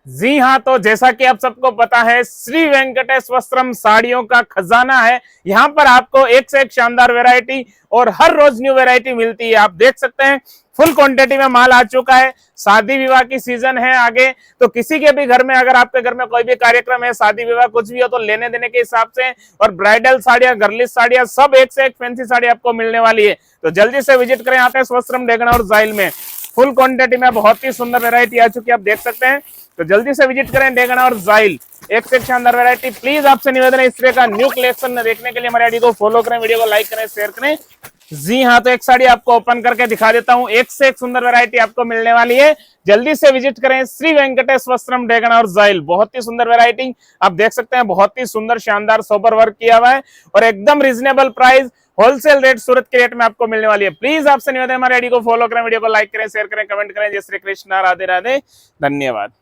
जी हाँ, तो जैसा कि आप सबको पता है, श्री वेंकटेश वस्त्रम साड़ियों का खजाना है। यहाँ पर आपको एक से एक शानदार वैरायटी और हर रोज न्यू वैरायटी मिलती है। आप देख सकते हैं फुल क्वांटिटी में माल आ चुका है। शादी विवाह की सीजन है आगे, तो किसी के भी घर में, अगर आपके घर में कोई भी कार्यक्रम है, शादी विवाह कुछ भी हो, तो लेने देने के हिसाब से और ब्राइडल साड़ियां, गर्लिश साड़ियां, सब एक से एक फैंसी साड़ी आपको मिलने वाली है। तो जल्दी से विजिट करें यहाँ पे वस्त्रम डेगना और जाइल में। फुल क्वांटिटी में बहुत ही सुंदर वैरायटी आ चुकी है, आप देख सकते हैं। तो जल्दी से विजिट करें डेगना और जाइल, एक से एक शानदार वैरायटी। प्लीज आपसे निवेदन है, इस तरह का न्यू कलेक्शन देखने के लिए हमारे आईडी को फॉलो करें, वीडियो को लाइक करें, शेयर करें। जी हाँ, तो एक साड़ी आपको ओपन करके दिखा देता हूँ, एक से एक सुंदर वैरायटी आपको मिलने वाली है। जल्दी से विजिट करें श्री वेंकटेश वस्त्रम डेगना और जाइल। बहुत ही सुंदर वैरायटी आप देख सकते हैं, बहुत ही सुंदर शानदार सोबर वर्क किया हुआ है और एकदम रीजनेबल प्राइस, होलसेल रेट, सूरत के रेट में आपको मिलने वाली है। प्लीज आपसे निवेदन है, हमारे आईडी को फॉलो करें, वीडियो को लाइक करें, शेयर करें, कमेंट करें। जय श्री कृष्णा, राधे राधे, धन्यवाद।